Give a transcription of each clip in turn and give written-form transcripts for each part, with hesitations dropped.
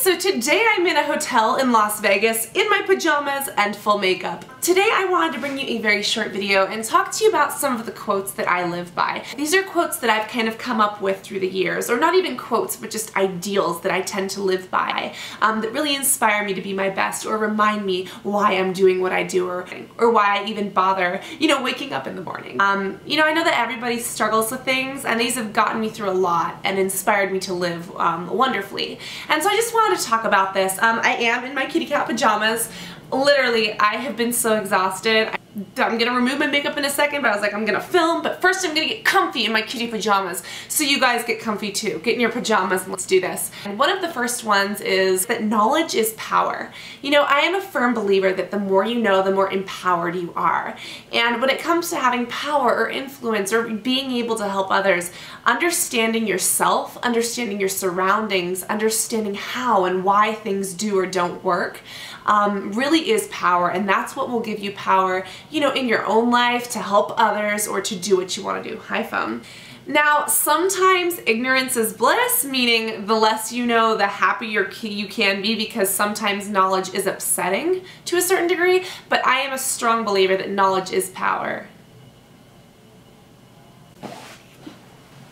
So today I'm in a hotel in Las Vegas in my pajamas and full makeup. Today I wanted to bring you a very short video and talk to you about some of the quotes that I live by. These are quotes that I've kind of come up with through the years, or not even quotes, but just ideals that I tend to live by that really inspire me to be my best or remind me why I'm doing what I do or why I even bother, waking up in the morning. I know that everybody struggles with things, and these have gotten me through a lot and inspired me to live wonderfully. And so I just wanted to talk about this. I am in my kitty cat pajamas. Literally, I have been so exhausted. I'm gonna remove my makeup in a second, but I was like, I'm gonna film, but first I'm gonna get comfy in my kitty pajamas. So you guys get comfy too. Get in your pajamas and let's do this. And one of the first ones is that knowledge is power. I am a firm believer that the more you know, the more empowered you are. And when it comes to having power or influence or being able to help others, understanding yourself, understanding your surroundings, understanding how and why things do or don't work, really is power, and that's what will give you power, in your own life to help others or to do what you want to do. Hi, phone. Now, sometimes ignorance is bliss, meaning the less you know, the happier you can be, because sometimes knowledge is upsetting to a certain degree, but I am a strong believer that knowledge is power.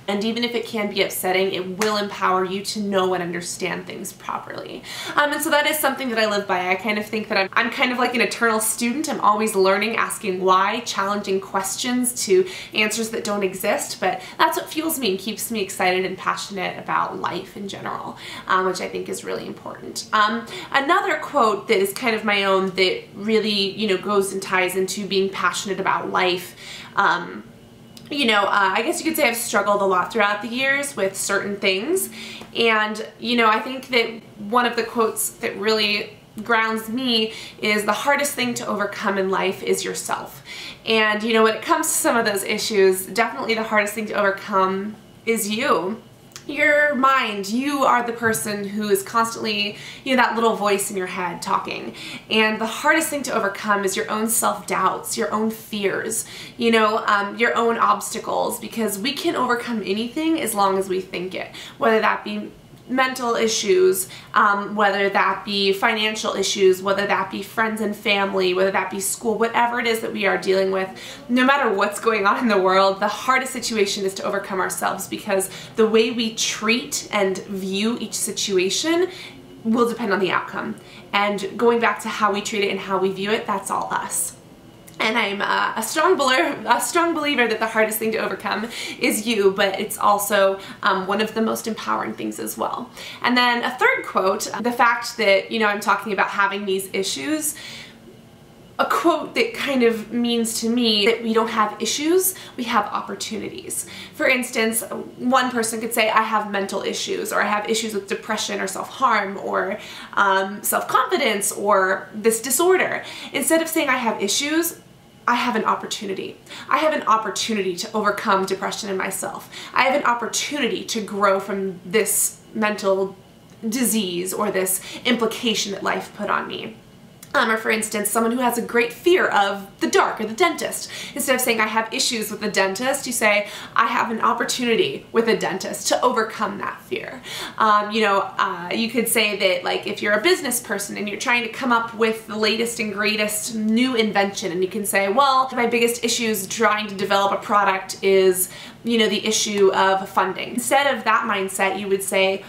And even if it can be upsetting, it will empower you to know and understand things properly. And so that is something that I live by. I kind of think that I'm kind of like an eternal student. I'm always learning, asking why, challenging questions to answers that don't exist, but that's what fuels me and keeps me excited and passionate about life in general, which I think is really important. Another quote that is kind of my own that really, goes and ties into being passionate about life, I guess you could say I've struggled a lot throughout the years with certain things, and I think that one of the quotes that really grounds me is the hardest thing to overcome in life is yourself. And when it comes to some of those issues, definitely the hardest thing to overcome is you. Your mind. You are the person who is constantly, that little voice in your head talking. And the hardest thing to overcome is your own self-doubts, your own fears, your own obstacles, because we can overcome anything as long as we think it, whether that be mental issues, whether that be financial issues, whether that be friends and family, whether that be school, whatever it is that we are dealing with. No matter what's going on in the world, the hardest situation is to overcome ourselves, because the way we treat and view each situation will depend on the outcome. And going back to how we treat it and how we view it, that's all us. And I'm a strong believer that the hardest thing to overcome is you, but it's also one of the most empowering things as well. And then a third quote, the fact that, I'm talking about having these issues, a quote that kind of means to me that we don't have issues, we have opportunities. For instance, one person could say, I have mental issues, or I have issues with depression or self-harm or self-confidence or this disorder. Instead of saying I have issues, I have an opportunity. I have an opportunity to overcome depression in myself. I have an opportunity to grow from this mental disease or this implication that life put on me. Or for instance, someone who has a great fear of the dark or the dentist. Instead of saying I have issues with the dentist, you say I have an opportunity with a dentist to overcome that fear. You could say that, like, if you're a business person and you're trying to come up with the latest and greatest new invention, and you can say, well, my biggest issues trying to develop a product is, the issue of funding. Instead of that mindset, you would say,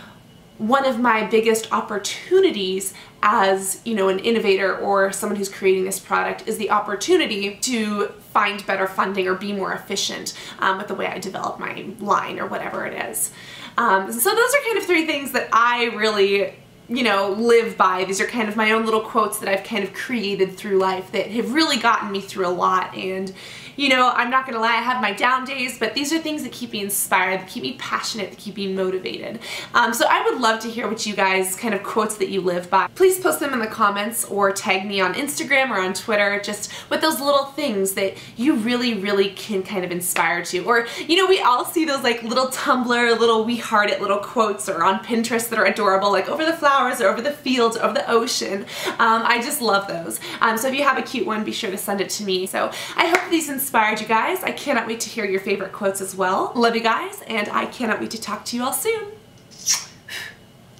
one of my biggest opportunities as, an innovator or someone who's creating this product is the opportunity to find better funding or be more efficient with the way I develop my line or whatever it is. So those are kind of three things that I really live by. These are kind of my own little quotes that I've kind of created through life that have really gotten me through a lot. And I'm not gonna lie, I have my down days, but these are things that keep me inspired, that keep me passionate, that keep me motivated. So I would love to hear what you guys, kind of quotes that you live by. Please post them in the comments or tag me on Instagram or on Twitter, just with those little things that you really, really can kind of inspire to. Or, we all see those like little Tumblr, little we heart it little quotes, or on Pinterest that are adorable, like over the flowers or over the fields, or over the ocean. I just love those. So if you have a cute one, be sure to send it to me. So I hope these inspired you guys. I cannot wait to hear your favorite quotes as well. Love you guys, and I cannot wait to talk to you all soon.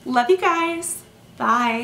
Love you guys. Bye.